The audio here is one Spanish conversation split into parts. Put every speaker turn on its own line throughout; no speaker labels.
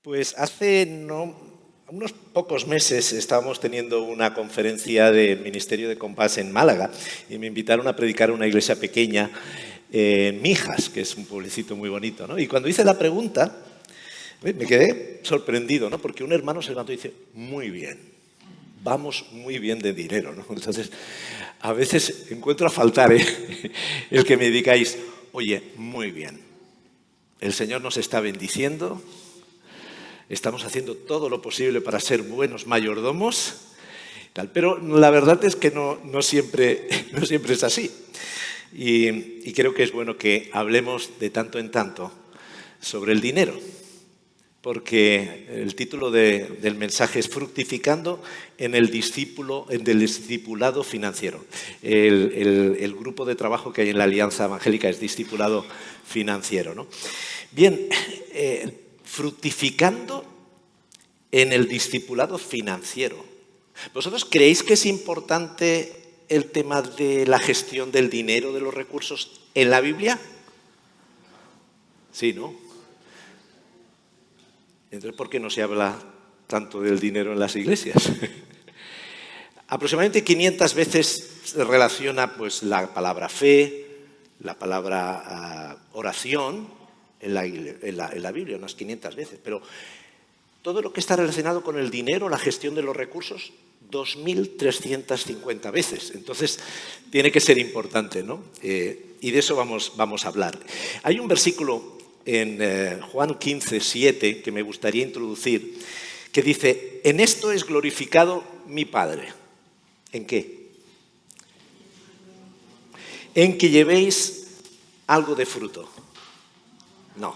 Pues hace unos pocos meses estábamos teniendo una conferencia del Ministerio de Compás en Málaga y me invitaron a predicar en una iglesia pequeña en Mijas, que es un pueblecito muy bonito, ¿no? Y cuando hice la pregunta, me quedé sorprendido, ¿no? Porque un hermano se levantó y dice, muy bien, vamos muy bien de dinero, ¿no? Entonces, a veces encuentro a faltar el que me digáis, oye, muy bien, el Señor nos está bendiciendo. Estamos haciendo todo lo posible para ser buenos mayordomos, pero la verdad es que no siempre es así. Y creo que es bueno que hablemos de tanto en tanto sobre el dinero, porque el título del mensaje es Fructificando en el discipulado financiero. El grupo de trabajo que hay en la Alianza Evangélica es discipulado financiero, ¿no? Bien, fructificando en el discipulado financiero. ¿Vosotros creéis que es importante el tema de la gestión del dinero, de los recursos en la Biblia? Sí, ¿no? Entonces, ¿por qué no se habla tanto del dinero en las iglesias? Aproximadamente 500 veces se relaciona pues, la palabra fe, la palabra oración en la Biblia, unas 500 veces. Pero todo lo que está relacionado con el dinero, la gestión de los recursos, 2.350 veces. Entonces, tiene que ser importante, ¿no? Y de eso vamos a hablar. Hay un versículo en Juan 15, 7, que me gustaría introducir, que dice, en esto es glorificado mi Padre. ¿En qué? En que llevéis algo de fruto. No.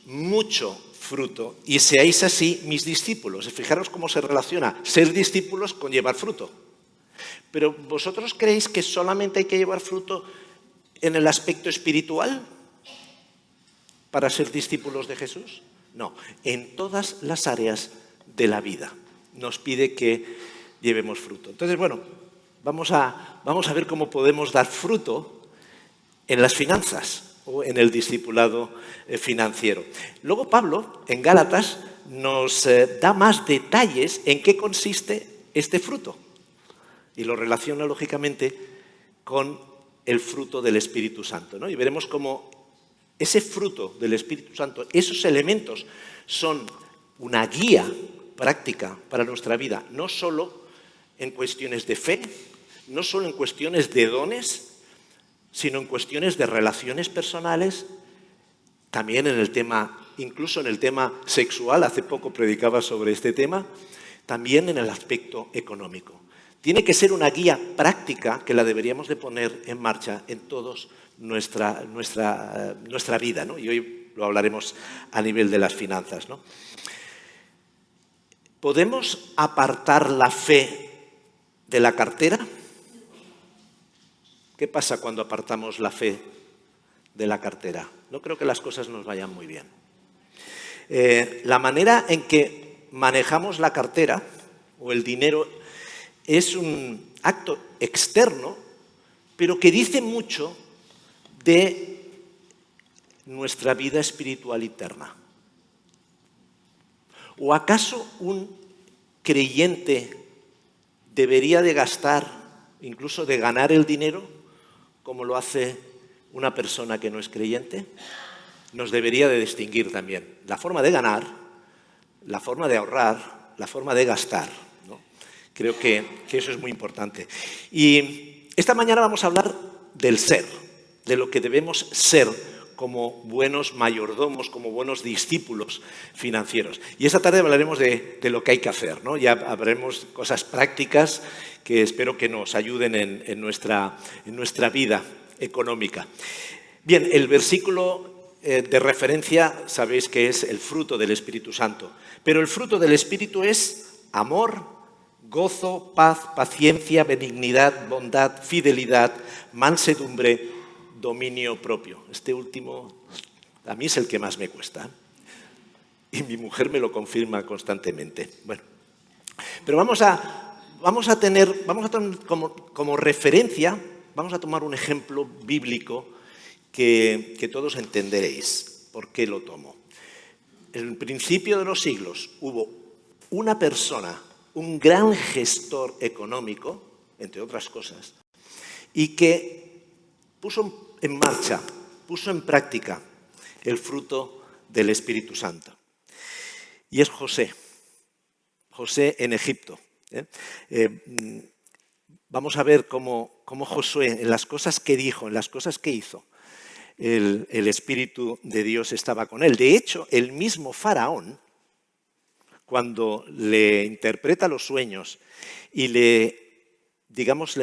Mucho fruto. Y seáis así mis discípulos. Fijaros cómo se relaciona ser discípulos con llevar fruto. Pero ¿vosotros creéis que solamente hay que llevar fruto en el aspecto espiritual para ser discípulos de Jesús? No, en todas las áreas de la vida nos pide que llevemos fruto. Entonces, bueno, vamos a ver cómo podemos dar fruto en las finanzas o en el discipulado financiero. Luego Pablo, en Gálatas, nos da más detalles en qué consiste este fruto y lo relaciona, lógicamente, con el fruto del Espíritu Santo, ¿no? Y veremos cómo ese fruto del Espíritu Santo, esos elementos, son una guía práctica para nuestra vida, no solo en cuestiones de fe, no solo en cuestiones de dones, sino en cuestiones de relaciones personales, también en el tema, incluso en el tema sexual, hace poco predicaba sobre este tema, también en el aspecto económico. Tiene que ser una guía práctica que la deberíamos de poner en marcha en todos nuestra vida, ¿no? Y hoy lo hablaremos a nivel de las finanzas, ¿no? ¿Podemos apartar la fe de la cartera? ¿Qué pasa cuando apartamos la fe de la cartera? No creo que las cosas nos vayan muy bien. La manera en que manejamos la cartera o el dinero es un acto externo, pero que dice mucho de nuestra vida espiritual interna. ¿O acaso un creyente debería de gastar, incluso de ganar el dinero, como lo hace una persona que no es creyente? Nos debería de distinguir también la forma de ganar, la forma de ahorrar, la forma de gastar, ¿no? Creo que eso es muy importante. Y esta mañana vamos a hablar del ser, de lo que debemos ser como buenos mayordomos, como buenos discípulos financieros. Y esta tarde hablaremos de lo que hay que hacer, ¿no? Ya hablaremos cosas prácticas que espero que nos ayuden en nuestra vida económica. Bien, el versículo de referencia sabéis que es el fruto del Espíritu Santo. Pero el fruto del Espíritu es amor, gozo, paz, paciencia, benignidad, bondad, fidelidad, mansedumbre, dominio propio. Este último a mí es el que más me cuesta. Y mi mujer me lo confirma constantemente. Bueno, pero vamos a tener como referencia, vamos a tomar un ejemplo bíblico que todos entenderéis por qué lo tomo. en el principio de los siglos hubo una persona, un gran gestor económico, entre otras cosas, y que puso en marcha, puso en práctica el fruto del Espíritu Santo. Y es José en Egipto. Vamos a ver cómo Josué, en las cosas que dijo, en las cosas que hizo, el Espíritu de Dios estaba con él. De hecho, el mismo Faraón, cuando le interpreta los sueños y le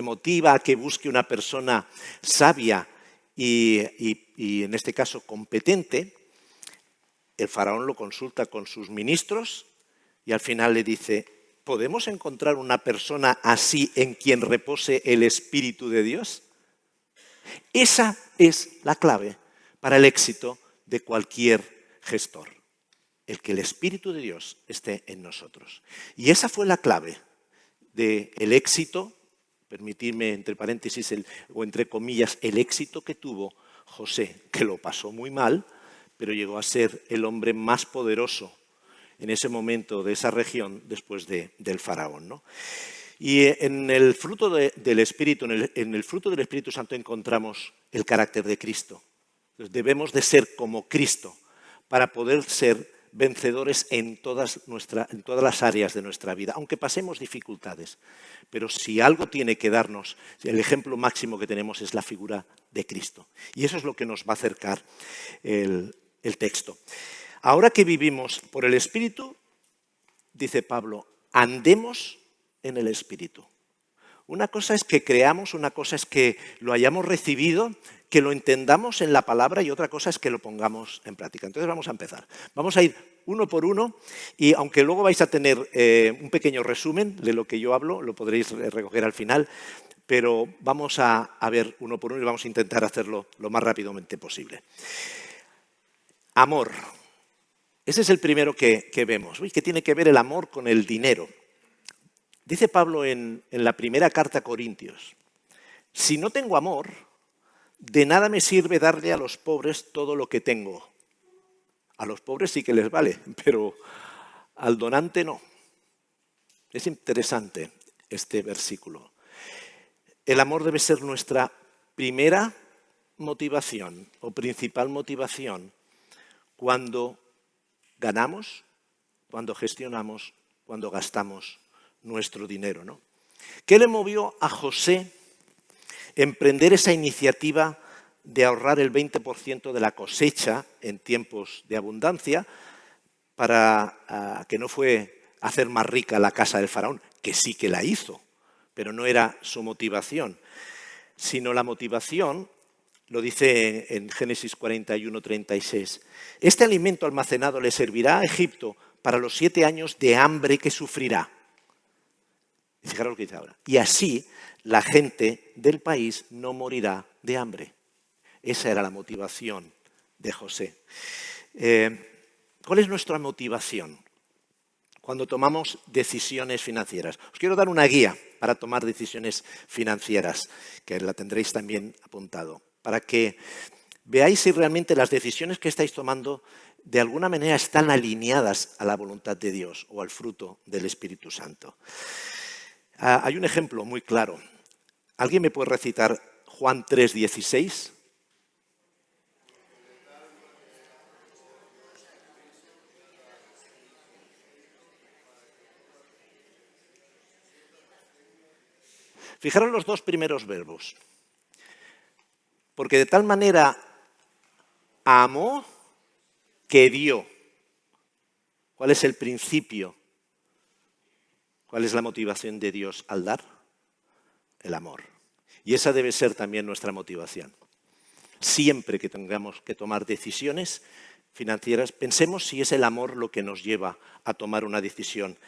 motiva a que busque una persona sabia y en este caso competente, el Faraón lo consulta con sus ministros y al final le dice: ¿podemos encontrar una persona así en quien repose el Espíritu de Dios? Esa es la clave para el éxito de cualquier gestor, el que el Espíritu de Dios esté en nosotros. Y esa fue la clave del éxito, permitidme entre paréntesis o entre comillas, el éxito que tuvo José, que lo pasó muy mal, pero llegó a ser el hombre más poderoso en ese momento de esa región después del faraón, ¿no? Y en el fruto del Espíritu, en el fruto del Espíritu Santo encontramos el carácter de Cristo. Entonces, debemos de ser como Cristo para poder ser vencedores en todas las áreas de nuestra vida, aunque pasemos dificultades. Pero si algo tiene que darnos, el ejemplo máximo que tenemos es la figura de Cristo. Y eso es lo que nos va a acercar el texto. Ahora que vivimos por el Espíritu, dice Pablo, andemos en el Espíritu. Una cosa es que creamos, una cosa es que lo hayamos recibido, que lo entendamos en la palabra, y otra cosa es que lo pongamos en práctica. Entonces vamos a empezar. Vamos a ir uno por uno y aunque luego vais a tener un pequeño resumen de lo que yo hablo, lo podréis recoger al final, pero vamos a ver uno por uno y vamos a intentar hacerlo lo más rápidamente posible. Amor. Ese es el primero que vemos. Uy, ¿qué tiene que ver el amor con el dinero? Dice Pablo en la primera carta a Corintios: si no tengo amor, de nada me sirve darle a los pobres todo lo que tengo. A los pobres sí que les vale, pero al donante no. Es interesante este versículo. El amor debe ser nuestra primera motivación o principal motivación cuando ganamos, cuando gestionamos, cuando gastamos nuestro dinero, ¿no? ¿Qué le movió a José emprender esa iniciativa de ahorrar el 20% de la cosecha en tiempos de abundancia para que no fue hacer más rica la casa del faraón, que sí que la hizo, pero no era su motivación, sino la motivación, lo dice en Génesis 41:36, este alimento almacenado le servirá a Egipto para los 7 años de hambre que sufrirá. Y fijaros lo que dice ahora. Y así la gente del país no morirá de hambre. Esa era la motivación de José. ¿Cuál es nuestra motivación cuando tomamos decisiones financieras? Os quiero dar una guía para tomar decisiones financieras, que la tendréis también apuntado, para que veáis si realmente las decisiones que estáis tomando de alguna manera están alineadas a la voluntad de Dios o al fruto del Espíritu Santo. Hay un ejemplo muy claro. ¿Alguien me puede recitar Juan 3:16? Fijaros los dos primeros verbos. Porque de tal manera amó que dio. ¿Cuál es el principio? ¿Cuál es la motivación de Dios al dar? El amor. Y esa debe ser también nuestra motivación. Siempre que tengamos que tomar decisiones financieras, pensemos si es el amor lo que nos lleva a tomar una decisión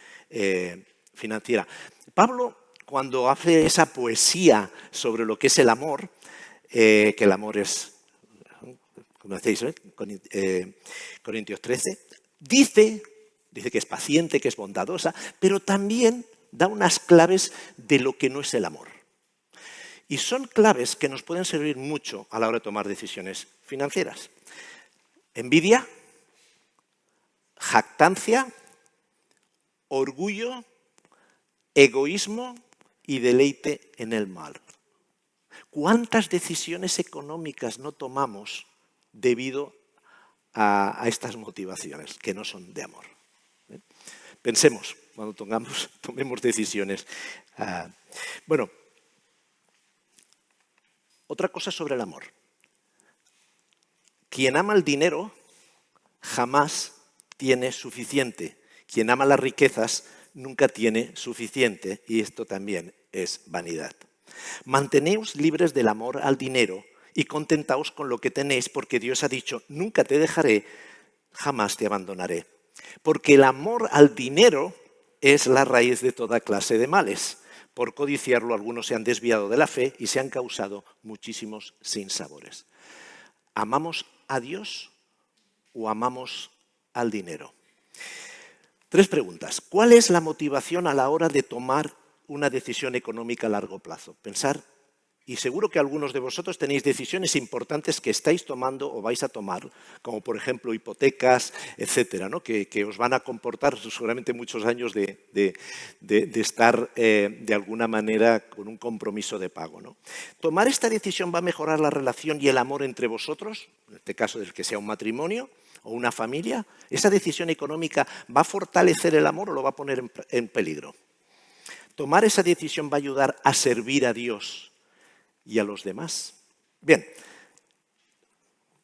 financiera. Pablo, cuando hace esa poesía sobre lo que es el amor, que el amor es, como decéis, Corintios 13, dice que es paciente, que es bondadosa, pero también da unas claves de lo que no es el amor. Y son claves que nos pueden servir mucho a la hora de tomar decisiones financieras. Envidia, jactancia, orgullo, egoísmo y deleite en el mal. ¿Cuántas decisiones económicas no tomamos debido a estas motivaciones que no son de amor? Pensemos cuando tomemos decisiones. Bueno, otra cosa sobre el amor. Quien ama el dinero jamás tiene suficiente. Quien ama las riquezas nunca tiene suficiente, y esto también es vanidad. Manteneos libres del amor al dinero y contentaos con lo que tenéis, porque Dios ha dicho, nunca te dejaré, jamás te abandonaré. Porque el amor al dinero es la raíz de toda clase de males. Por codiciarlo, algunos se han desviado de la fe y se han causado muchísimos sinsabores. ¿Amamos a Dios o amamos al dinero? 3 preguntas. ¿Cuál es la motivación a la hora de tomar una decisión económica a largo plazo? Pensar, y seguro que algunos de vosotros tenéis decisiones importantes que estáis tomando o vais a tomar, como por ejemplo hipotecas, etcétera, ¿no? que os van a comportar seguramente muchos años de estar de alguna manera con un compromiso de pago, ¿no? ¿Tomar esta decisión va a mejorar la relación y el amor entre vosotros? En este caso, del que sea un matrimonio o una familia. ¿Esa decisión económica va a fortalecer el amor o lo va a poner en peligro? ¿Tomar esa decisión va a ayudar a servir a Dios y a los demás? Bien,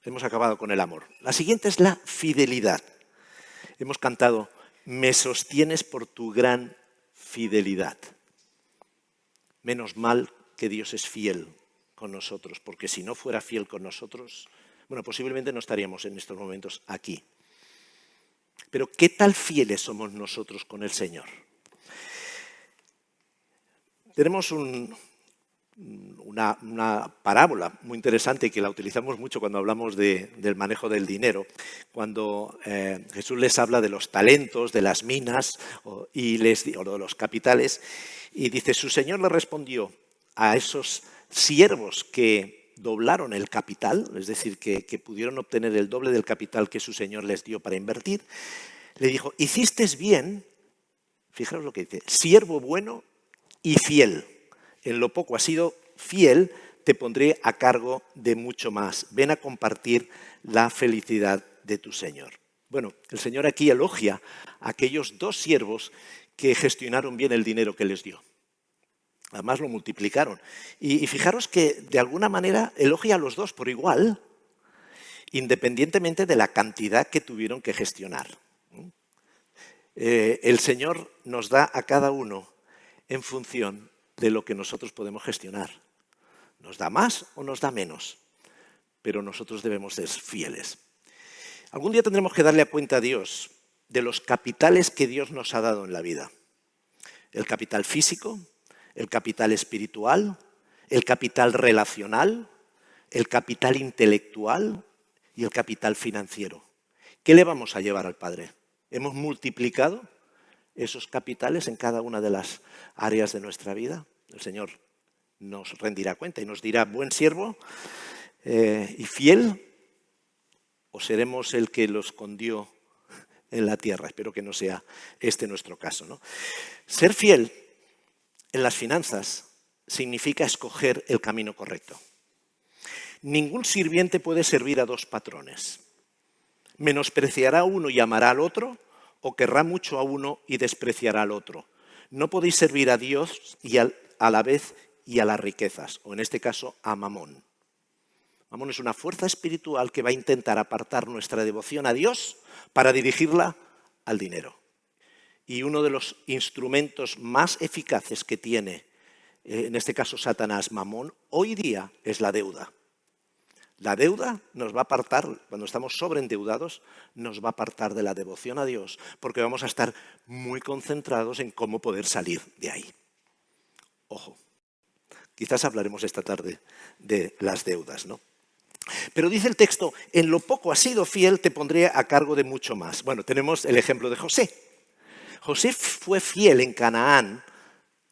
hemos acabado con el amor. La siguiente es la fidelidad. Hemos cantado, me sostienes por tu gran fidelidad. Menos mal que Dios es fiel con nosotros, porque si no fuera fiel con nosotros, bueno, posiblemente no estaríamos en estos momentos aquí. Pero ¿qué tal fieles somos nosotros con el Señor? Tenemos una parábola muy interesante que la utilizamos mucho cuando hablamos del manejo del dinero, cuando Jesús les habla de los talentos, de las minas o de los capitales, y dice, su Señor le respondió a esos siervos que doblaron el capital, es decir, que pudieron obtener el doble del capital que su Señor les dio para invertir, le dijo, hiciste bien, fijaros lo que dice, siervo bueno y fiel. En lo poco has sido fiel, te pondré a cargo de mucho más. Ven a compartir la felicidad de tu Señor. Bueno, el Señor aquí elogia a aquellos 2 siervos que gestionaron bien el dinero que les dio. Además lo multiplicaron. Y fijaros que de alguna manera elogia a los 2 por igual, independientemente de la cantidad que tuvieron que gestionar. El Señor nos da a cada uno en función de lo que nosotros podemos gestionar. Nos da más o nos da menos, pero nosotros debemos ser fieles. Algún día tendremos que darle cuenta a Dios de los capitales que Dios nos ha dado en la vida. El capital físico, el capital espiritual, el capital relacional, el capital intelectual y el capital financiero. ¿Qué le vamos a llevar al Padre? ¿Hemos multiplicado esos capitales en cada una de las áreas de nuestra vida? El Señor nos rendirá cuenta y nos dirá, buen siervo y fiel, o seremos el que lo escondió en la tierra. Espero que no sea este nuestro caso, ¿no? Ser fiel en las finanzas significa escoger el camino correcto. Ningún sirviente puede servir a 2 patrones. Menospreciará a uno y amará al otro, o querrá mucho a uno y despreciará al otro. No podéis servir a Dios y a la vez y a las riquezas, o en este caso a Mamón. Mamón es una fuerza espiritual que va a intentar apartar nuestra devoción a Dios para dirigirla al dinero. Y uno de los instrumentos más eficaces que tiene, en este caso Satanás, Mamón, hoy día es la deuda. La deuda nos va a apartar, cuando estamos sobreendeudados, nos va a apartar de la devoción a Dios, porque vamos a estar muy concentrados en cómo poder salir de ahí. Ojo, quizás hablaremos esta tarde de las deudas, ¿no? Pero dice el texto, en lo poco has sido fiel, te pondré a cargo de mucho más. Bueno, tenemos el ejemplo de José. José fue fiel en Canaán,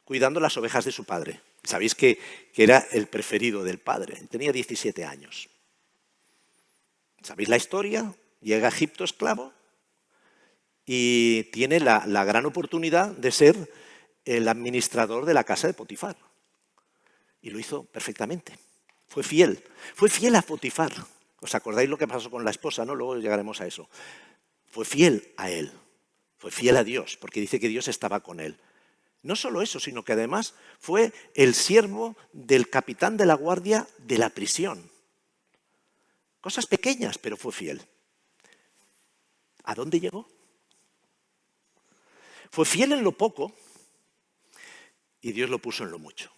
cuidando las ovejas de su padre. Sabéis que era el preferido del padre, tenía 17 años. ¿Sabéis la historia? Llega a Egipto esclavo y tiene la gran oportunidad de ser el administrador de la casa de Potifar. Y lo hizo perfectamente. Fue fiel a Potifar. ¿Os acordáis lo que pasó con la esposa, no? Luego llegaremos a eso. Fue fiel a él, fue fiel a Dios, porque dice que Dios estaba con él. No solo eso, sino que además fue el siervo del capitán de la guardia de la prisión. Cosas pequeñas, pero fue fiel. ¿A dónde llegó? Fue fiel en lo poco y Dios lo puso en lo mucho.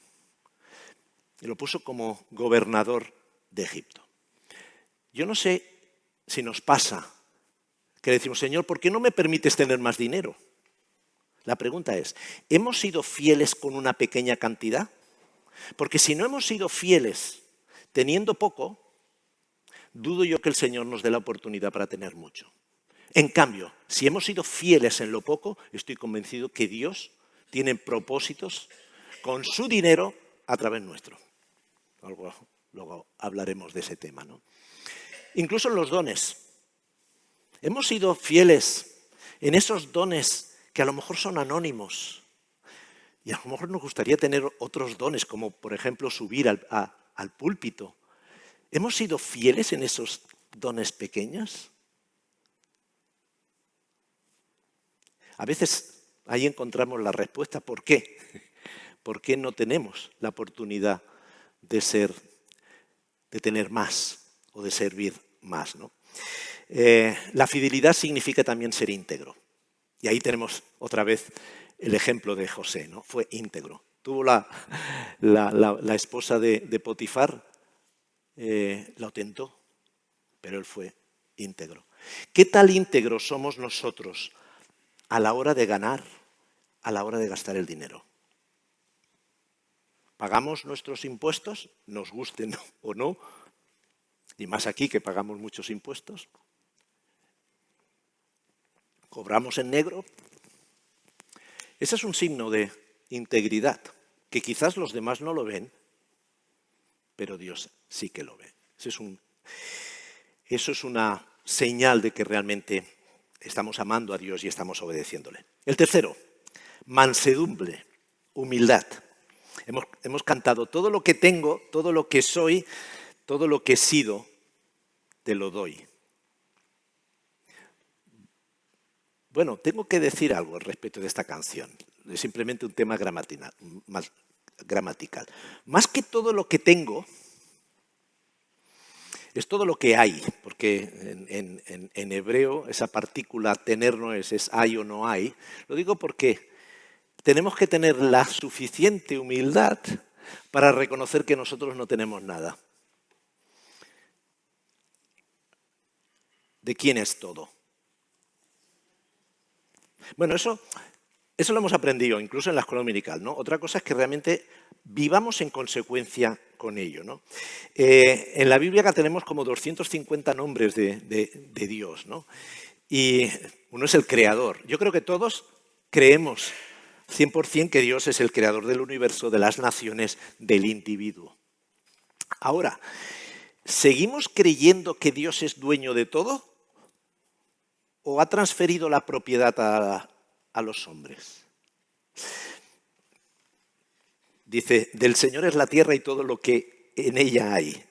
Y lo puso como gobernador de Egipto. Yo no sé si nos pasa que decimos, Señor, ¿por qué no me permites tener más dinero? La pregunta es, ¿hemos sido fieles con una pequeña cantidad? Porque si no hemos sido fieles teniendo poco, dudo yo que el Señor nos dé la oportunidad para tener mucho. En cambio, si hemos sido fieles en lo poco, estoy convencido que Dios tiene propósitos con su dinero a través nuestro. Luego hablaremos de ese tema, ¿no? Incluso en los dones. Hemos sido fieles en esos dones que a lo mejor son anónimos. Y a lo mejor nos gustaría tener otros dones, como por ejemplo subir al púlpito. ¿Hemos sido fieles en esos dones pequeños? A veces ahí encontramos la respuesta. ¿Por qué? ¿Por qué no tenemos la oportunidad de tener más o de servir más, ¿no? La fidelidad significa también ser íntegro. Y ahí tenemos otra vez el ejemplo de José, ¿no? Fue íntegro. Tuvo la esposa de Potifar, lo tentó, pero él fue íntegro. ¿Qué tal íntegros somos nosotros a la hora de ganar, a la hora de gastar el dinero? ¿Pagamos nuestros impuestos, nos gusten o no? Y más aquí que pagamos muchos impuestos. ¿Cobramos en negro? Ese es un signo de integridad, que quizás los demás no lo ven, pero Dios sí que lo ve. Eso es una señal de que realmente estamos amando a Dios y estamos obedeciéndole. El tercero, mansedumbre, humildad. Hemos cantado, todo lo que tengo, todo lo que soy, todo lo que he sido, te lo doy. Bueno, tengo que decir algo al respecto de esta canción. Es simplemente un tema gramatical. Más que todo lo que tengo, es todo lo que hay, porque en hebreo esa partícula tener no es hay o no hay. Lo digo porque tenemos que tener la suficiente humildad para reconocer que nosotros no tenemos nada. ¿De quién es todo? Bueno, eso lo hemos aprendido incluso en la escuela dominical, ¿no? Otra cosa es que realmente vivamos en consecuencia con ello, ¿no? En la Biblia acá tenemos como 250 nombres de Dios, ¿no? Y uno es el creador. Yo creo que todos creemos 100% que Dios es el creador del universo, de las naciones, del individuo. Ahora, ¿seguimos creyendo que Dios es dueño de todo? ¿O ha transferido la propiedad a los hombres? Dice, del Señor es la tierra y todo lo que en ella hay,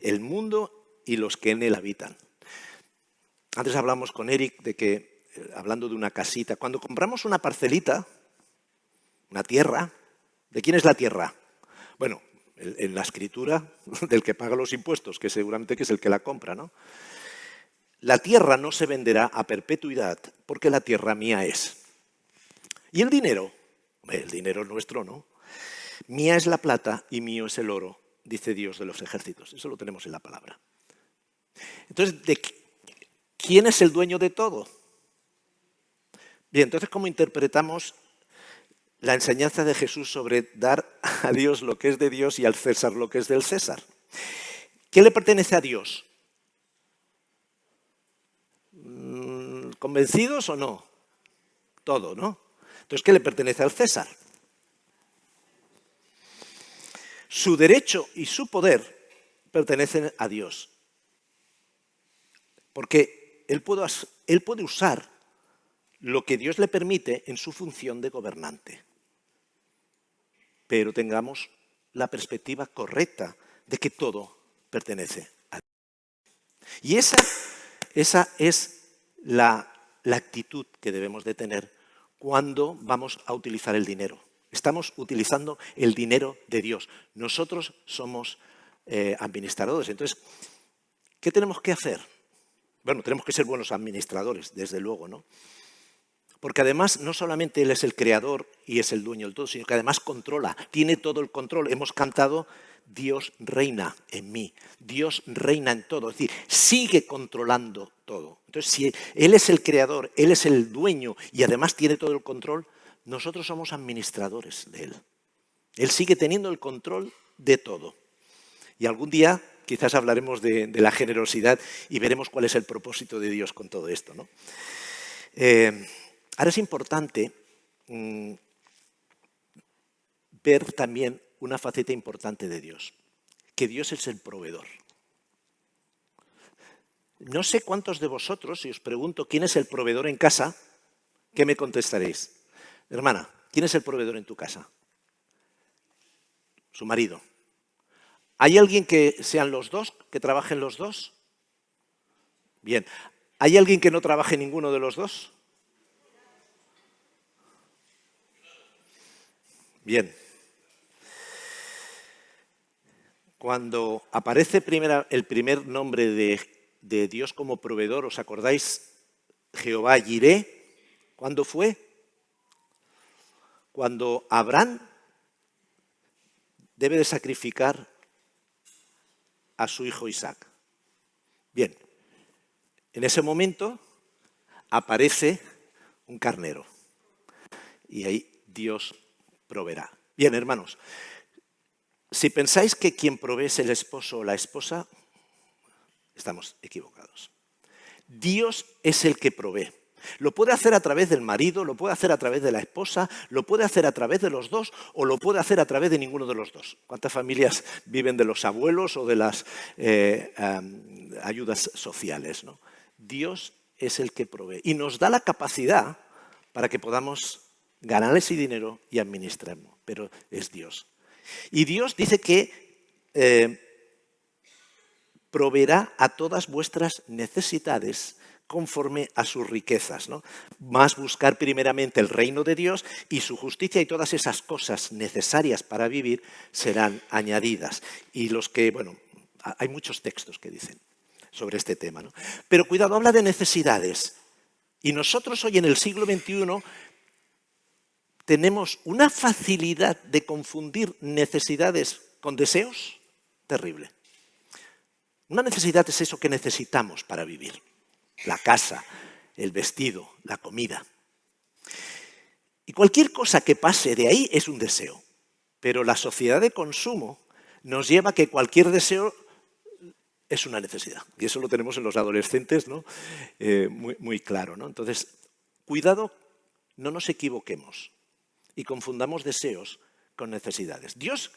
el mundo y los que en él habitan. Antes hablamos con Eric de que, hablando de una casita, cuando compramos una parcelita, una tierra, ¿de quién es la tierra? Bueno, en la escritura del que paga los impuestos, que seguramente que es el que la compra, ¿no? La tierra no se venderá a perpetuidad porque la tierra mía es. ¿Y el dinero? El dinero es nuestro, ¿no? Mía es la plata y mío es el oro, dice Dios de los ejércitos. Eso lo tenemos en la palabra. Entonces, ¿quién es el dueño de todo? Bien, entonces, ¿cómo interpretamos la enseñanza de Jesús sobre dar a Dios lo que es de Dios y al César lo que es del César? ¿Qué le pertenece a Dios? ¿Convencidos o no? Todo, ¿no? Entonces, ¿qué le pertenece al César? Su derecho y su poder pertenecen a Dios. Porque Él puede usar lo que Dios le permite en su función de gobernante. Pero tengamos la perspectiva correcta de que todo pertenece a Dios. Y esa es la actitud que debemos de tener cuando vamos a utilizar el dinero. Estamos utilizando el dinero de Dios. Nosotros somos administradores. Entonces, ¿qué tenemos que hacer? Bueno, tenemos que ser buenos administradores, desde luego, ¿no? Porque además no solamente Él es el creador y es el dueño del todo, sino que además controla, tiene todo el control. Hemos cantado, Dios reina en mí, Dios reina en todo, es decir, sigue controlando todo. Entonces, si Él es el creador, Él es el dueño y además tiene todo el control, nosotros somos administradores de Él. Él sigue teniendo el control de todo. Y algún día quizás hablaremos de la generosidad y veremos cuál es el propósito de Dios con todo esto, ¿no? Ahora es importante ver también una faceta importante de Dios, que Dios es el proveedor. No sé cuántos de vosotros, si os pregunto quién es el proveedor en casa, ¿qué me contestaréis? Hermana, ¿quién es el proveedor en tu casa? Su marido. ¿Hay alguien que sean los dos, que trabajen los dos? Bien. ¿Hay alguien que no trabaje ninguno de los dos? Bien. Cuando aparece el primer nombre de Dios como proveedor, ¿os acordáis? Jehová Jiré, ¿cuándo fue? Cuando Abraham debe de sacrificar a su hijo Isaac. Bien, en ese momento aparece un carnero y ahí Dios proveerá. Bien, hermanos, si pensáis que quien provee es el esposo o la esposa, estamos equivocados. Dios es el que provee. Lo puede hacer a través del marido, lo puede hacer a través de la esposa, lo puede hacer a través de los dos o lo puede hacer a través de ninguno de los dos. ¿Cuántas familias viven de los abuelos o de las ayudas sociales, ¿no? Dios es el que provee y nos da la capacidad para que podamos ganar ese dinero y administrarlo, pero es Dios. Y Dios dice que proveerá a todas vuestras necesidades conforme a sus riquezas, ¿no? Más buscar primeramente el reino de Dios y su justicia y todas esas cosas necesarias para vivir serán añadidas. Y hay muchos textos que dicen sobre este tema, ¿no? Pero cuidado, habla de necesidades. Y nosotros hoy en el siglo XXI tenemos una facilidad de confundir necesidades con deseos terrible. Una necesidad es eso que necesitamos para vivir. La casa, el vestido, la comida. Y cualquier cosa que pase de ahí es un deseo. Pero la sociedad de consumo nos lleva a que cualquier deseo es una necesidad. Y eso lo tenemos en los adolescentes, ¿no? Muy claro, ¿no? Entonces, cuidado, no nos equivoquemos y confundamos deseos con necesidades. Dios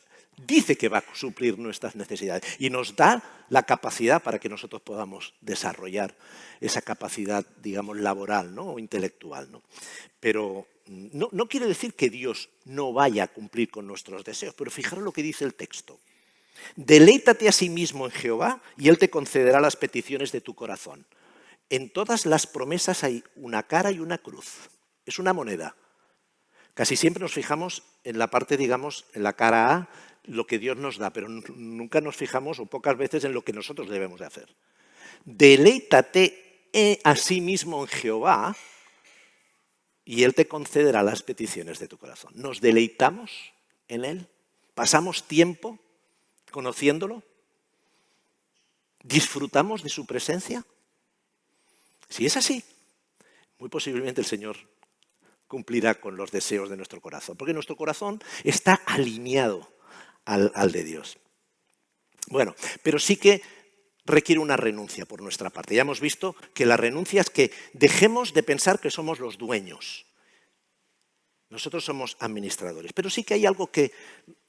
dice que va a suplir nuestras necesidades y nos da la capacidad para que nosotros podamos desarrollar esa capacidad, digamos, laboral, ¿no? O intelectual, ¿no? Pero no quiere decir que Dios no vaya a cumplir con nuestros deseos, pero fijaros lo que dice el texto. Deleítate a sí mismo en Jehová y Él te concederá las peticiones de tu corazón. En todas las promesas hay una cara y una cruz. Es una moneda. Casi siempre nos fijamos en la parte, digamos, en la cara A, lo que Dios nos da, pero nunca nos fijamos, o pocas veces, en lo que nosotros debemos de hacer. Deleítate a sí mismo en Jehová y Él te concederá las peticiones de tu corazón. ¿Nos deleitamos en Él? ¿Pasamos tiempo conociéndolo? ¿Disfrutamos de su presencia? Si es así, muy posiblemente el Señor cumplirá con los deseos de nuestro corazón, porque nuestro corazón está alineado al de Dios. Bueno, pero sí que requiere una renuncia por nuestra parte. Ya hemos visto que la renuncia es que dejemos de pensar que somos los dueños. Nosotros somos administradores, pero sí que hay algo que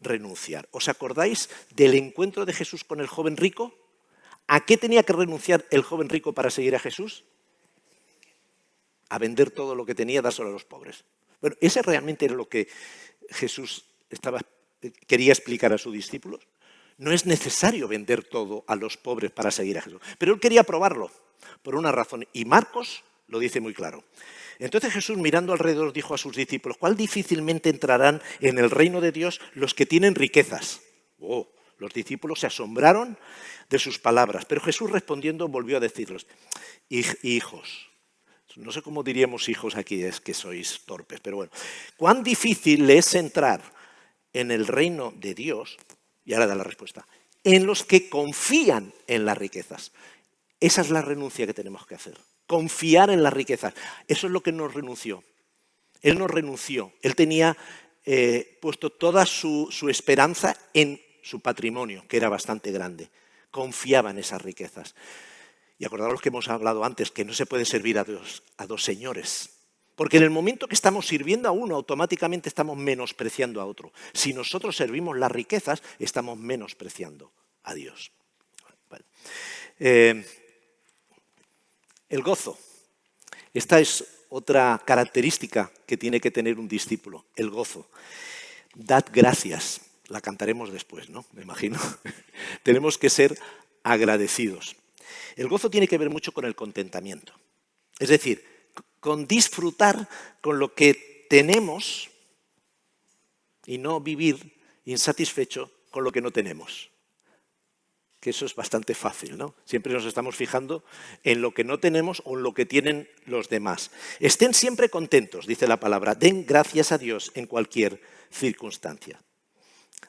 renunciar. ¿Os acordáis del encuentro de Jesús con el joven rico? ¿A qué tenía que renunciar el joven rico para seguir a Jesús? a vender todo lo que tenía, dárselo a los pobres. Bueno, ese realmente era lo que Jesús quería explicar a sus discípulos. No es necesario vender todo a los pobres para seguir a Jesús. Pero él quería probarlo por una razón. Y Marcos lo dice muy claro. Entonces Jesús, mirando alrededor, dijo a sus discípulos: ¿cuál difícilmente entrarán en el reino de Dios los que tienen riquezas? Oh, los discípulos se asombraron de sus palabras. Pero Jesús, respondiendo, volvió a decirles: hijos. No sé cómo diríamos hijos aquí, es que sois torpes, pero bueno. ¿Cuán difícil es entrar en el reino de Dios? Y ahora da la respuesta. En los que confían en las riquezas. Esa es la renuncia que tenemos que hacer. Confiar en las riquezas. Eso es lo que nos renunció. Él no renunció. Él tenía puesto toda su esperanza en su patrimonio, que era bastante grande. Confiaba en esas riquezas. Y acordaros que hemos hablado antes, que no se puede servir a dos señores. Porque en el momento que estamos sirviendo a uno, automáticamente estamos menospreciando a otro. Si nosotros servimos las riquezas, estamos menospreciando a Dios. Bueno. El gozo. Esta es otra característica que tiene que tener un discípulo, el gozo. Dad gracias. La cantaremos después, ¿no? Me imagino. Tenemos que ser agradecidos. El gozo tiene que ver mucho con el contentamiento. Es decir, con disfrutar con lo que tenemos y no vivir insatisfecho con lo que no tenemos. Que eso es bastante fácil, ¿no? Siempre nos estamos fijando en lo que no tenemos o en lo que tienen los demás. Estén siempre contentos, dice la palabra. Den gracias a Dios en cualquier circunstancia.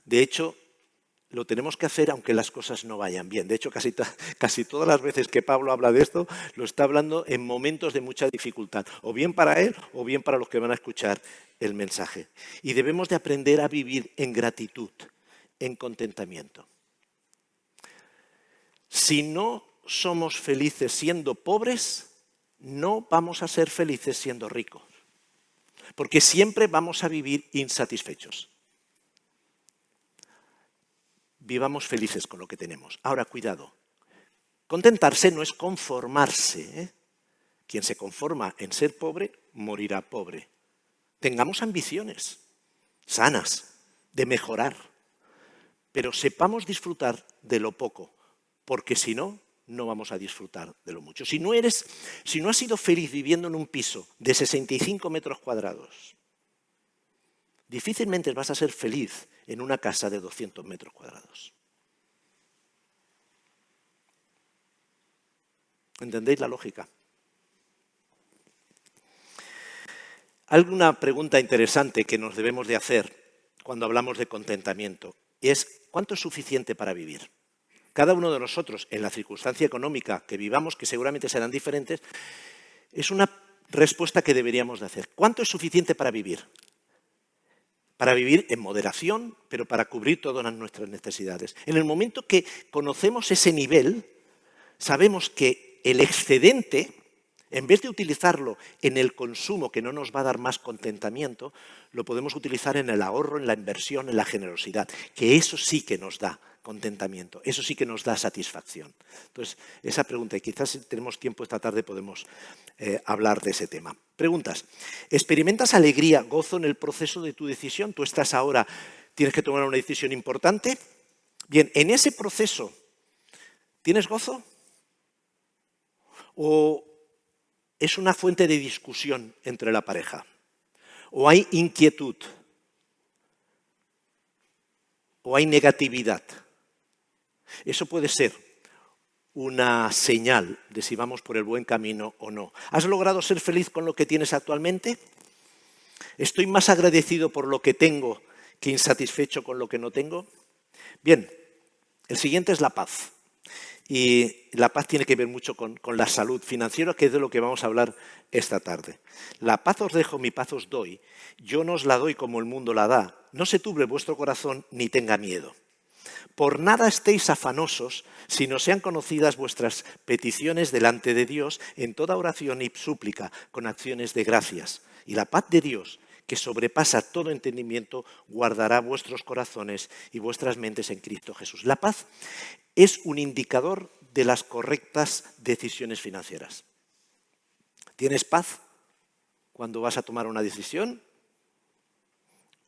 De hecho, lo tenemos que hacer aunque las cosas no vayan bien. De hecho, casi todas las veces que Pablo habla de esto, lo está hablando en momentos de mucha dificultad, o bien para él o bien para los que van a escuchar el mensaje. Y debemos de aprender a vivir en gratitud, en contentamiento. Si no somos felices siendo pobres, no vamos a ser felices siendo ricos, porque siempre vamos a vivir insatisfechos. Vivamos felices con lo que tenemos. Ahora, cuidado. Contentarse no es conformarse, ¿eh? Quien se conforma en ser pobre, morirá pobre. Tengamos ambiciones sanas de mejorar, pero sepamos disfrutar de lo poco, porque si no, no vamos a disfrutar de lo mucho. Si no has sido feliz viviendo en un piso de 65 metros cuadrados, difícilmente vas a ser feliz en una casa de 200 metros cuadrados. ¿Entendéis la lógica? Hay una pregunta interesante que nos debemos de hacer cuando hablamos de contentamiento, y es: ¿cuánto es suficiente para vivir? Cada uno de nosotros, en la circunstancia económica que vivamos, que seguramente serán diferentes, es una respuesta que deberíamos de hacer. ¿Cuánto es suficiente para vivir? Para vivir en moderación, pero para cubrir todas nuestras necesidades. En el momento que conocemos ese nivel, sabemos que el excedente, en vez de utilizarlo en el consumo, que no nos va a dar más contentamiento, lo podemos utilizar en el ahorro, en la inversión, en la generosidad, que eso sí que nos da contentamiento, eso sí que nos da satisfacción. Entonces, esa pregunta, y quizás si tenemos tiempo esta tarde podemos hablar de ese tema. Preguntas. ¿Experimentas alegría, gozo en el proceso de tu decisión? Tú estás ahora, tienes que tomar una decisión importante. Bien, en ese proceso, ¿tienes gozo? ¿O es una fuente de discusión entre la pareja? ¿O hay inquietud? ¿O hay negatividad? Eso puede ser una señal de si vamos por el buen camino o no. ¿Has logrado ser feliz con lo que tienes actualmente? ¿Estoy más agradecido por lo que tengo que insatisfecho con lo que no tengo? Bien, el siguiente es la paz. Y la paz tiene que ver mucho con la salud financiera, que es de lo que vamos a hablar esta tarde. La paz os dejo, mi paz os doy. Yo no os la doy como el mundo la da. No se turbe vuestro corazón ni tenga miedo. Por nada estéis afanosos, sino sean conocidas vuestras peticiones delante de Dios en toda oración y súplica, con acciones de gracias. Y la paz de Dios, que sobrepasa todo entendimiento, guardará vuestros corazones y vuestras mentes en Cristo Jesús. La paz es un indicador de las correctas decisiones financieras. ¿Tienes paz? cuando vas a tomar una decisión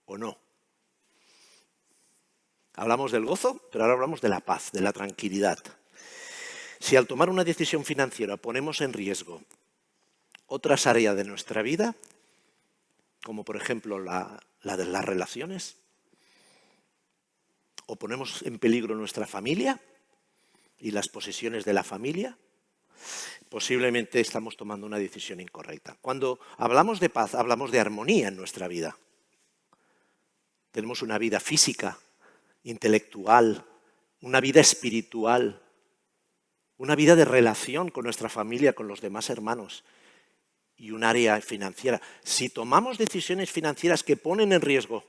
o no? Hablamos del gozo, pero ahora hablamos de la paz, de la tranquilidad. Si al tomar una decisión financiera ponemos en riesgo otras áreas de nuestra vida, como por ejemplo la de las relaciones, o ponemos en peligro nuestra familia y las posesiones de la familia, posiblemente estamos tomando una decisión incorrecta. Cuando hablamos de paz, hablamos de armonía en nuestra vida. Tenemos una vida física, intelectual, una vida espiritual, una vida de relación con nuestra familia, con los demás hermanos y un área financiera. Si tomamos decisiones financieras que ponen en riesgo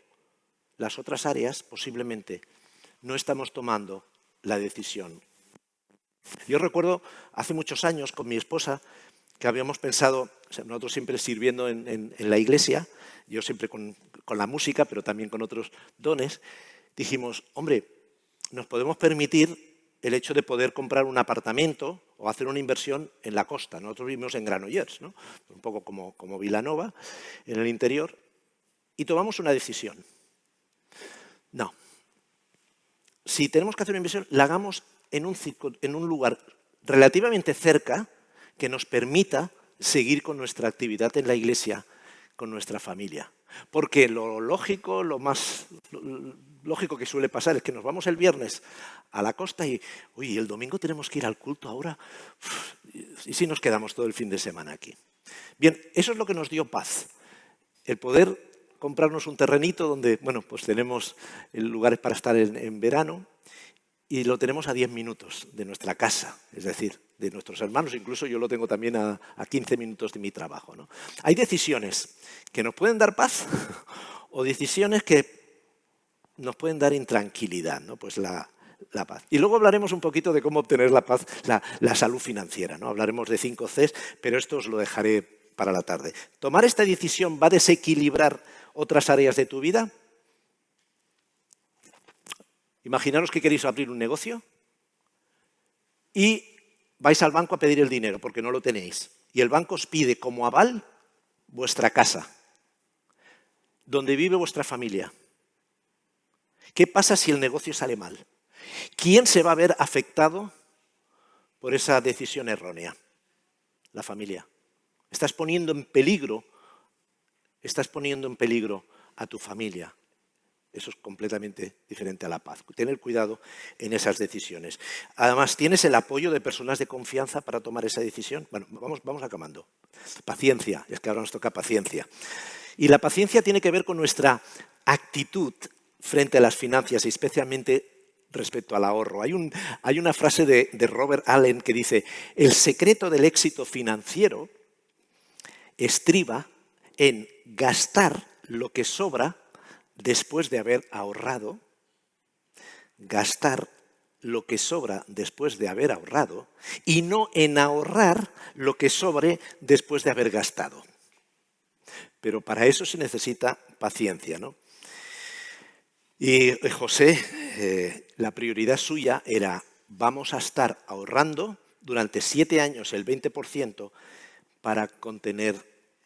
las otras áreas, posiblemente no estamos tomando la decisión. Yo recuerdo hace muchos años con mi esposa que habíamos pensado, o sea, nosotros siempre sirviendo en la iglesia, yo siempre con la música, pero también con otros dones, dijimos, hombre, nos podemos permitir el hecho de poder comprar un apartamento o hacer una inversión en la costa. Nosotros vivimos en Granollers, ¿no? Un poco como Vilanova, en el interior, y tomamos una decisión. No. Si tenemos que hacer una inversión, la hagamos en un lugar relativamente cerca que nos permita seguir con nuestra actividad en la iglesia, con nuestra familia. Porque lo lógico, lo más lógico que suele pasar es que nos vamos el viernes a la costa y, uy, el domingo tenemos que ir al culto ahora, y si nos quedamos todo el fin de semana aquí. Bien, eso es lo que nos dio paz, el poder comprarnos un terrenito donde, bueno, pues tenemos lugares para estar en verano y lo tenemos a 10 minutos de nuestra casa, es decir, de nuestros hermanos, incluso yo lo tengo también a 15 minutos de mi trabajo, ¿no? Hay decisiones que nos pueden dar paz o decisiones que nos pueden dar intranquilidad, ¿no? Pues la paz. Y luego hablaremos un poquito de cómo obtener la paz, la salud financiera, ¿no? Hablaremos de 5 Cs, pero esto os lo dejaré para la tarde. ¿Tomar esta decisión va a desequilibrar otras áreas de tu vida? Imaginaros que queréis abrir un negocio y vais al banco a pedir el dinero porque no lo tenéis. Y el banco os pide como aval vuestra casa, donde vive vuestra familia. ¿Qué pasa si el negocio sale mal? ¿Quién se va a ver afectado por esa decisión errónea? La familia. Estás poniendo en peligro a tu familia. Eso es completamente diferente a la paz. Tener cuidado en esas decisiones. Además, ¿tienes el apoyo de personas de confianza para tomar esa decisión? Bueno, vamos acabando. Paciencia, es que ahora nos toca paciencia. Y la paciencia tiene que ver con nuestra actitud frente a las finanzas y especialmente respecto al ahorro. Hay una frase de Robert Allen que dice, el secreto del éxito financiero estriba en gastar lo que sobra después de haber ahorrado, gastar lo que sobra después de haber ahorrado y no en ahorrar lo que sobre después de haber gastado. Pero para eso se necesita paciencia, ¿no? Y José, la prioridad suya era, vamos a estar ahorrando durante 7 años el 20% para contener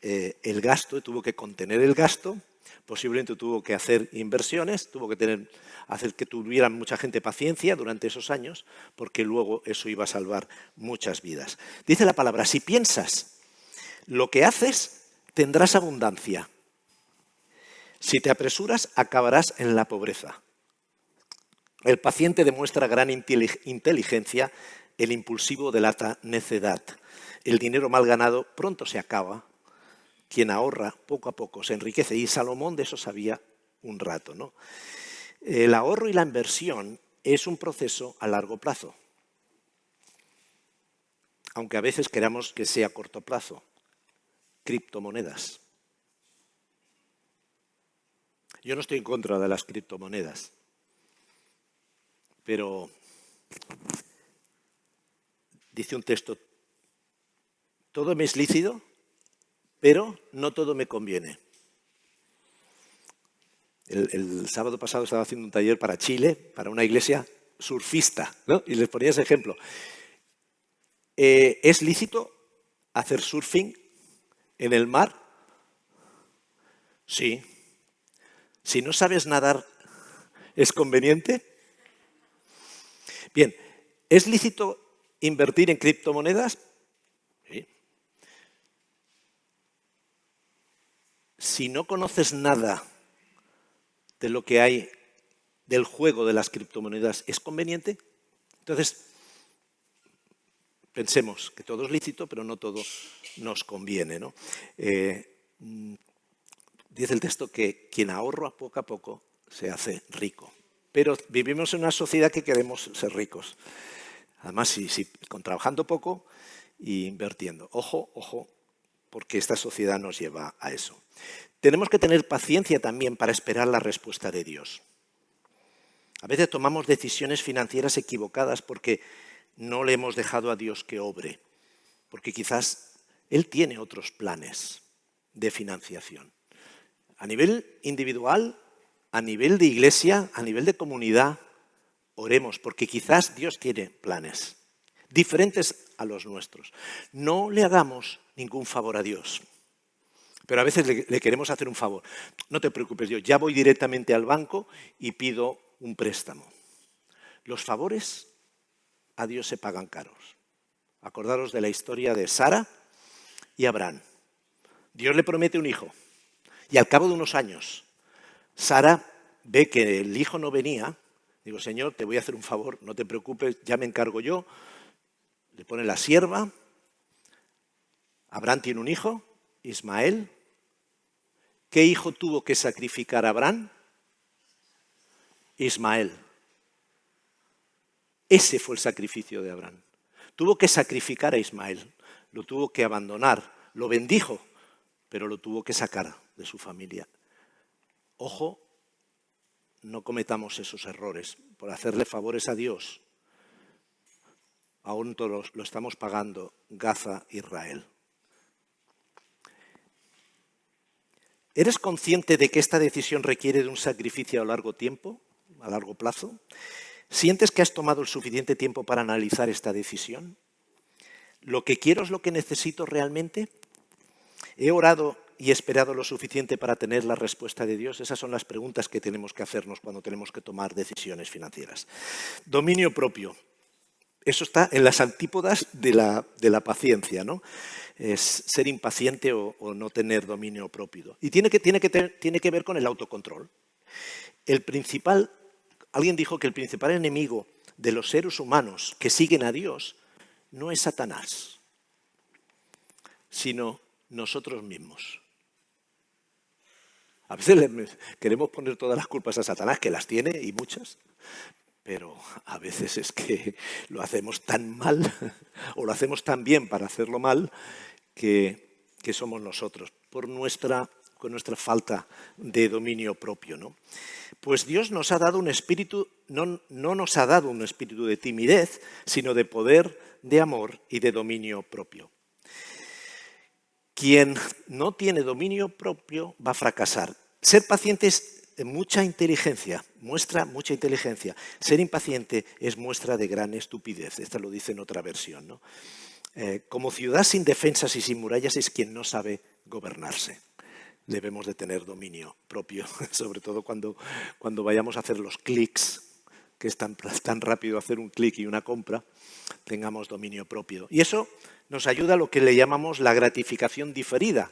el gasto, tuvo que contener el gasto, posiblemente tuvo que hacer inversiones, tuvo que hacer que tuviera mucha gente paciencia durante esos años, porque luego eso iba a salvar muchas vidas. Dice la palabra, si piensas lo que haces, tendrás abundancia. Si te apresuras, acabarás en la pobreza. El paciente demuestra gran inteligencia, el impulsivo delata necedad. El dinero mal ganado pronto se acaba. Quien ahorra poco a poco se enriquece. Y Salomón de eso sabía un rato, ¿no? El ahorro y la inversión es un proceso a largo plazo. Aunque a veces queramos que sea a corto plazo. Criptomonedas. Yo no estoy en contra de las criptomonedas, pero dice un texto, todo me es lícito, pero no todo me conviene. El sábado pasado estaba haciendo un taller para Chile, para una iglesia surfista, ¿no? Y les ponía ese ejemplo. ¿Es lícito hacer surfing en el mar Sí. Si no sabes nadar, ¿es conveniente? Bien, ¿es lícito invertir en criptomonedas? Sí. Si no conoces nada de lo que hay del juego de las criptomonedas, ¿es conveniente? Entonces, pensemos que todo es lícito, pero no todo nos conviene, ¿no? Dice el texto que quien ahorra poco a poco se hace rico. Pero vivimos en una sociedad que queremos ser ricos. Además, trabajando poco e invirtiendo. Ojo, ojo, porque esta sociedad nos lleva a eso. Tenemos que tener paciencia también para esperar la respuesta de Dios. A veces tomamos decisiones financieras equivocadas porque no le hemos dejado a Dios que obre, porque quizás Él tiene otros planes de financiación. A nivel individual, a nivel de iglesia, a nivel de comunidad, oremos, porque quizás Dios tiene planes diferentes a los nuestros. No le hagamos ningún favor a Dios, pero a veces le queremos hacer un favor. No te preocupes, yo ya voy directamente al banco y pido un préstamo. Los favores a Dios se pagan caros. Acordaros de la historia de Sara y Abraham. Dios le promete un hijo y al cabo de unos años, Sara ve que el hijo no venía. Digo, Señor, te voy a hacer un favor, no te preocupes, ya me encargo yo. Le pone la sierva. Abraham tiene un hijo, Ismael. ¿Qué hijo tuvo que sacrificar Abraham? Ismael. Ese fue el sacrificio de Abraham. Tuvo que sacrificar a Ismael, lo tuvo que abandonar, lo bendijo, pero lo tuvo que sacar de su familia. Ojo, no cometamos esos errores por hacerle favores a Dios. Aún todos lo estamos pagando, Gaza, Israel. ¿Eres consciente de que esta decisión requiere de un sacrificio a largo tiempo, a largo plazo? ¿Sientes que has tomado el suficiente tiempo para analizar esta decisión? ¿Lo que quiero es lo que necesito realmente? ¿He orado y esperado lo suficiente para tener la respuesta de Dios? Esas son las preguntas que tenemos que hacernos cuando tenemos que tomar decisiones financieras. Dominio propio. Eso está en las antípodas de la paciencia, ¿no? Es ser impaciente o no tener dominio propio. Y tiene que ver con el autocontrol. Alguien dijo que el principal enemigo de los seres humanos que siguen a Dios no es Satanás, sino nosotros mismos. A veces queremos poner todas las culpas a Satanás, que las tiene y muchas, pero a veces es que lo hacemos tan mal o lo hacemos tan bien para hacerlo mal que somos nosotros, con nuestra falta de dominio propio, ¿no? Pues Dios nos ha dado un espíritu, no nos ha dado un espíritu de timidez, sino de poder, de amor y de dominio propio. Quien no tiene dominio propio va a fracasar. Ser paciente es mucha inteligencia, muestra mucha inteligencia. Ser impaciente es muestra de gran estupidez. Esta lo dice en otra versión, ¿no? Como ciudad sin defensas y sin murallas es quien no sabe gobernarse. Debemos de tener dominio propio, sobre todo cuando vayamos a hacer los clics, que es tan rápido hacer un clic y una compra, tengamos dominio propio. Y eso nos ayuda a lo que le llamamos la gratificación diferida,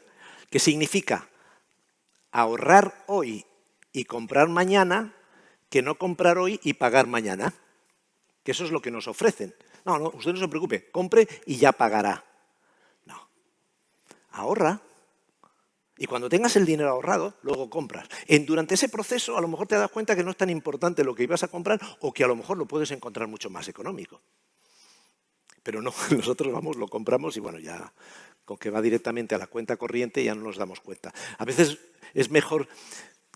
que significa ahorrar hoy y comprar mañana, que no comprar hoy y pagar mañana. Que eso es lo que nos ofrecen. No, usted no se preocupe, compre y ya pagará. No, ahorra. Y cuando tengas el dinero ahorrado, luego compras. Durante ese proceso, a lo mejor te das cuenta que no es tan importante lo que ibas a comprar o que a lo mejor lo puedes encontrar mucho más económico. Pero no, nosotros lo compramos y bueno, ya con que va directamente a la cuenta corriente ya no nos damos cuenta. A veces es mejor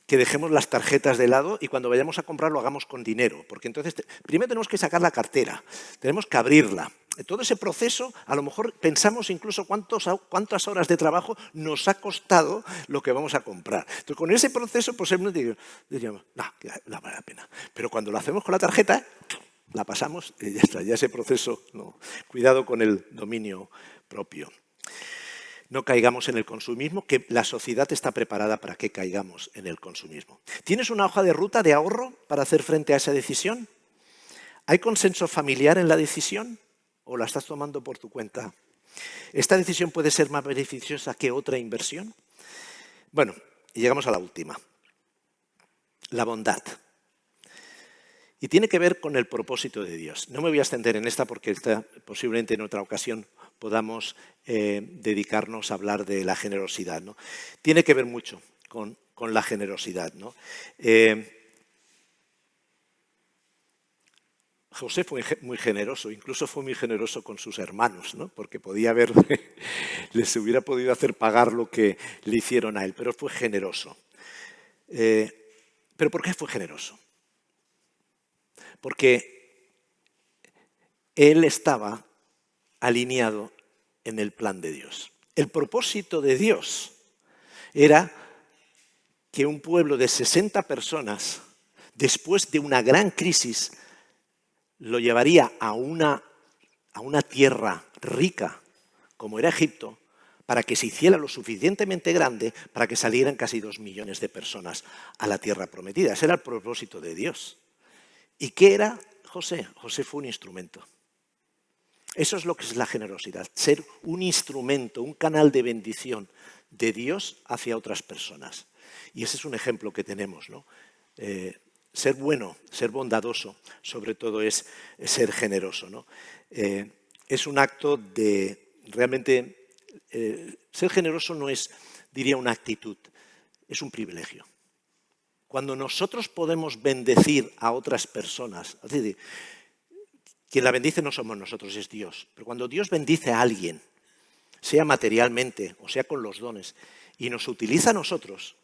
que dejemos las tarjetas de lado y cuando vayamos a comprar lo hagamos con dinero. Porque entonces primero tenemos que sacar la cartera, tenemos que abrirla. En todo ese proceso, a lo mejor pensamos incluso cuántas horas de trabajo nos ha costado lo que vamos a comprar. Entonces, con ese proceso, posiblemente diríamos, no vale la pena. Pero cuando lo hacemos con la tarjeta, la pasamos y ya está, ya ese proceso, no. Cuidado con el dominio propio. no caigamos en el consumismo, que la sociedad está preparada para que caigamos en el consumismo. ¿Tienes una hoja de ruta de ahorro para hacer frente a esa decisión? ¿Hay consenso familiar en la decisión o la estás tomando por tu cuenta? ¿Esta decisión puede ser más beneficiosa que otra inversión? Bueno, y llegamos a la última. La bondad. Y tiene que ver con el propósito de Dios. No me voy a extender en esta porque posiblemente en otra ocasión podamos dedicarnos a hablar de la generosidad, ¿no? Tiene que ver mucho con la generosidad, ¿no? José fue muy generoso, incluso fue muy generoso con sus hermanos, ¿no? Porque les hubiera podido hacer pagar lo que le hicieron a él, pero fue generoso. ¿Pero por qué fue generoso? Porque él estaba alineado en el plan de Dios. El propósito de Dios era que un pueblo de 60 personas, después de una gran crisis, lo llevaría a una tierra rica, como era Egipto, para que se hiciera lo suficientemente grande para que salieran casi 2 millones de personas a la tierra prometida. Ese era el propósito de Dios. ¿Y qué era José? José fue un instrumento. Eso es lo que es la generosidad, ser un instrumento, un canal de bendición de Dios hacia otras personas. Y ese es un ejemplo que tenemos, ¿no? Ser bueno, ser bondadoso, sobre todo es ser generoso, ¿no? Es un acto de realmente... ser generoso no es, diría, una actitud, es un privilegio. Cuando nosotros podemos bendecir a otras personas, es decir, quien la bendice no somos nosotros, es Dios. Pero cuando Dios bendice a alguien, sea materialmente o sea con los dones, y nos utiliza a nosotros,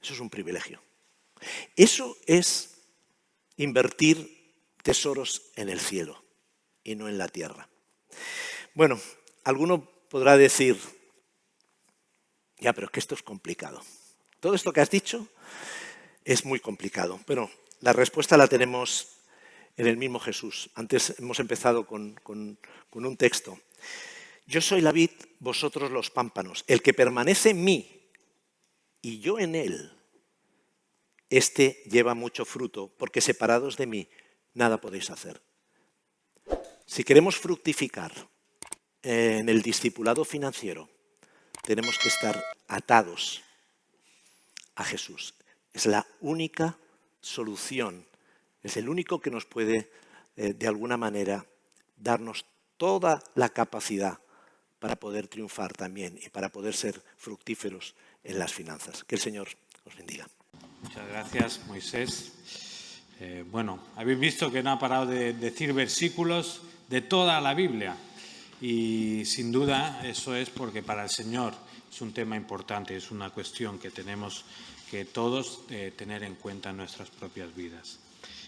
eso es un privilegio. Eso es invertir tesoros en el cielo y no en la tierra. Bueno, alguno podrá decir, ya, pero es que esto es complicado. Todo esto que has dicho es muy complicado, pero la respuesta la tenemos en el mismo Jesús. Antes hemos empezado con un texto. Yo soy la vid, vosotros los pámpanos. El que permanece en mí y yo en él, este lleva mucho fruto, porque separados de mí nada podéis hacer. Si queremos fructificar en el discipulado financiero, tenemos que estar atados a Jesús. Es la única solución, es el único que nos puede, de alguna manera, darnos toda la capacidad para poder triunfar también y para poder ser fructíferos en las finanzas. Que el Señor os bendiga.
Muchas gracias, Moisés. Bueno, habéis visto que no ha parado de decir versículos de toda la Biblia y sin duda eso es porque para el Señor es un tema importante, es una cuestión que tenemos que todos tener en cuenta en nuestras propias vidas.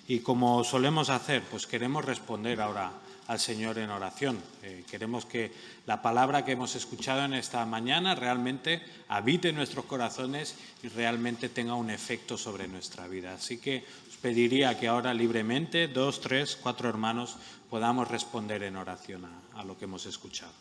Y como solemos hacer, pues queremos responder ahora al Señor en oración. Queremos que la palabra que hemos escuchado en esta mañana realmente habite en nuestros corazones y realmente tenga un efecto sobre nuestra vida. Así que os pediría que ahora libremente, 2, 3, 4 hermanos, podamos responder en oración a lo que hemos escuchado.